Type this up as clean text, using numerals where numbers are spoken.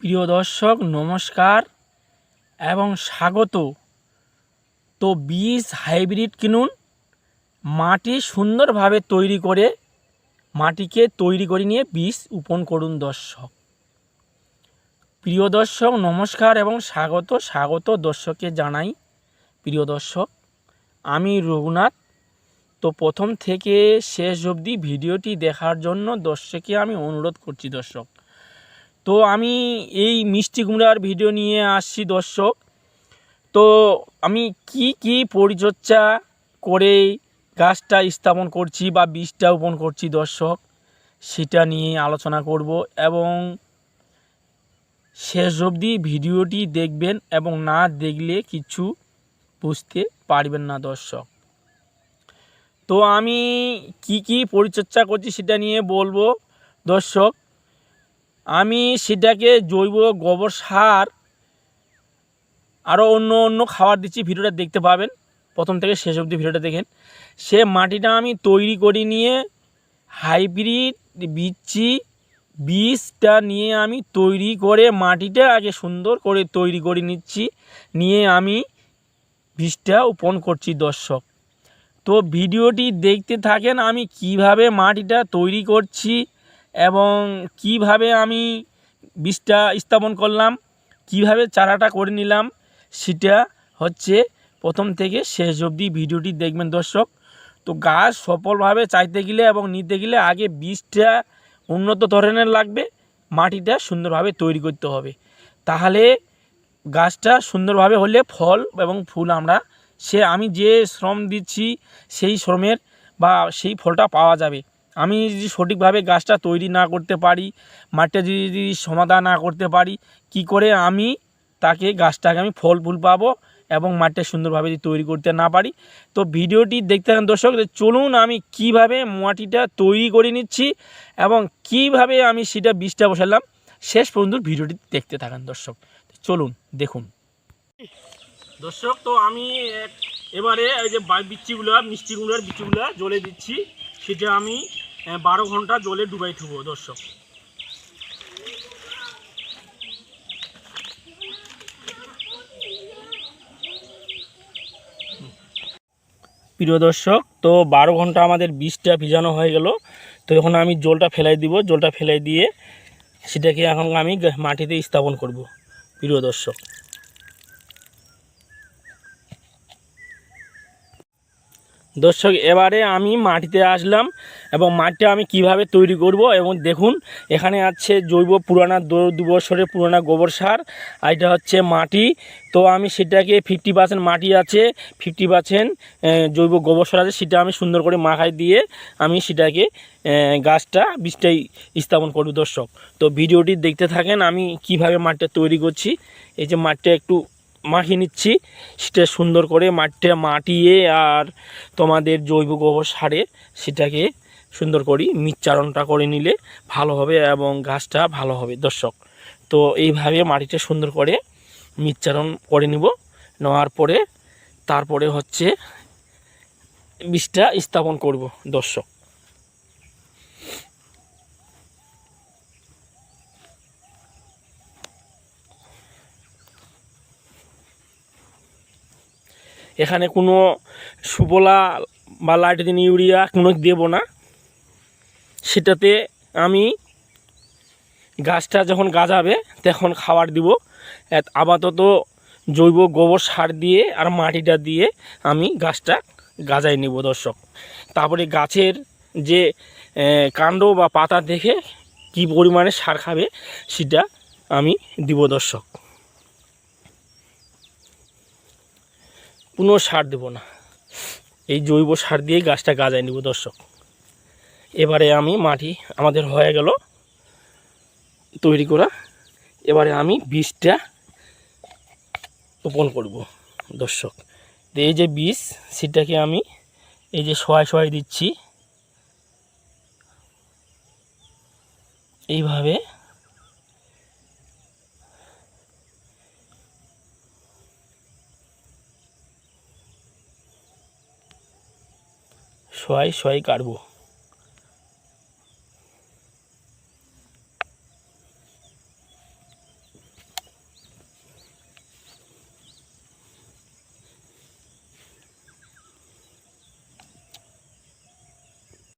প্রিয় দর্শক নমস্কার এবং স্বাগত। তো বীজ হাইব্রিড কিনুন, মাটি সুন্দরভাবে তৈরি করে নিয়ে বীজ রোপণ করুন। দর্শক প্রিয় দর্শক নমস্কার এবং স্বাগত দর্শককে জানাই। প্রিয় দর্শক আমি রঘুনাথ। তো প্রথম থেকে শেষ অবধি ভিডিওটি দেখার জন্য দর্শককে আমি অনুরোধ করছি। দর্শক তো আমি এই মিষ্টি কুমড়ার ভিডিও নিয়ে আসছি। দর্শক তো আমি কি পরিচর্যা করে গাছটা স্থাপন করছি বা বীজটা রোপণ করছি দর্শক, সেটা নিয়ে আলোচনা করব এবং শেষ অবধি ভিডিওটি দেখবেন এবং না দেখলে কিছু বুঝতে পারবেন না। দর্শক তো আমি কি পরিচর্যা করছি সেটা নিয়ে বলবো। দর্শক আমি সেটাকে জৈব গোবর সার আরও অন্য খাবার দিচ্ছি, ভিডিওটা দেখতে পাবেন। প্রথম থেকে শেষ অবধি ভিডিওটা দেখেন। সে মাটিটা আমি তৈরি করে নিয়ে হাইব্রিড বীজটা নিয়ে আমি তৈরি করে মাটিটা আগে সুন্দর করে তৈরি করে নিচ্ছি, নিয়ে আমি বীজটা রোপণ করছি। দর্শক তো ভিডিওটি দেখতে থাকেন, আমি কিভাবে মাটিটা তৈরি করছি এবং কিভাবে আমি বীজটা স্থাপন করলাম, কিভাবে চারাটা করে নিলাম, সেটা হচ্ছে প্রথম থেকে শেষ অবধি ভিডিওটি দেখবেন। দর্শক তো গাছ সফলভাবে চাইতে গেলে এবং নিতে গেলে আগে বীজটা উন্নত ধরনের লাগবে, মাটিটা সুন্দরভাবে তৈরি করতে হবে, তাহলে গাছটা সুন্দরভাবে হলে ফল এবং ফুল আমি যে শ্রম দিচ্ছি সেই শ্রমের বা সেই ফলটা পাওয়া যাবে। আমি যদি সঠিকভাবে গাছটা তৈরি না করতে পারি, মাটিটা যদি সমাধান না করতে পারি, কি করে আমি গাছটাকে আমি ফল ফুল পাবো এবং মাটিটা সুন্দরভাবে যদি তৈরি করতে না পারি। তো ভিডিওটি দেখতে থাকেন দর্শক। চলুন আমি কিভাবে মাটিটা তৈরি করে নিচ্ছি এবং কিভাবে আমি সেটা বীজটা বসালাম, শেষ পর্যন্ত ভিডিওটি দেখতে থাকেন। দর্শক চলুন দেখুন। দর্শক তো আমি এবারে এই যে মিষ্টি কুমড়ার বিচিগুলো জলে দিচ্ছি, সেটা আমি 12 ঘন্টা জলে ডুবাই থবো। দর্শক প্রিয় দর্শক তো 12 ঘন্টা আমাদের বীজটা ভিজানো হয়ে গেল। তো এখন আমি জলটা ফেলাই দিব, জলটা ফেলাই দিয়ে সেটাকে এখন আমি মাটিতে স্থাপন করব। প্রিয় দর্শক এবারে আমি মাটিতে আসলাম এবং মাটিটা আমি কিভাবে তৈরি করব এবং দেখুন এখানে আছে জৈব পুরানা 2 বছরের পুরানা গোবর সার, আর এটা হচ্ছে মাটি। তো আমি সেটাকে 50% মাটি আছে, 50% জৈব গোবর সার আছে, সেটা আমি সুন্দর করে মাখাই দিয়ে আমি সেটাকে বীজটাই স্থাপন করব। দর্শক তো ভিডিওটি দেখতে থাকেন, আমি কিভাবে মাটিটা তৈরি করছি। এই যে মাটিটা একটু মাখিয়ে নিচ্ছি, সেটা সুন্দর করে মাটিয়ে আর তোমাদের জৈব গোবর সারে সেটাকে সুন্দর করে মিশ্রণটা করে নিলে ভালো হবে এবং গাছটা ভালো হবে। দর্শক তো এইভাবে মাটিটা সুন্দর করে মিশ্রণ করে নেওয়ার পরে তারপরে হচ্ছে বীজটা স্থাপন করব। দর্শক এখানে কোনো সুফলা বা লাইট্রোজেন ইউরিয়া কোনো দেব না, সেটাতে আমি গাছটা যখন গাজাবে তখন খাবার দিব। আপাতত জৈব গোবর সার দিয়ে আর মাটিটা দিয়ে আমি গাছটা গাজায় নেব। দর্শক তারপরে গাছের যে কাণ্ড বা পাতা দেখে কি পরিমাণে সার খাবে সেটা আমি দিব। দর্শক কোনো সার দেব না, এই জৈব সার দিয়ে গাছটা গাজায় নেব। দর্শক এবারে আমি মাটি আমাদের হয়ে গেল তৈরি করা, এবারে আমি বীজটা রোপণ করব। দর্শক এই যে বীজ সেটাকে আমি এই যে সহায় দিচ্ছি, এইভাবে সহায় কাটবো।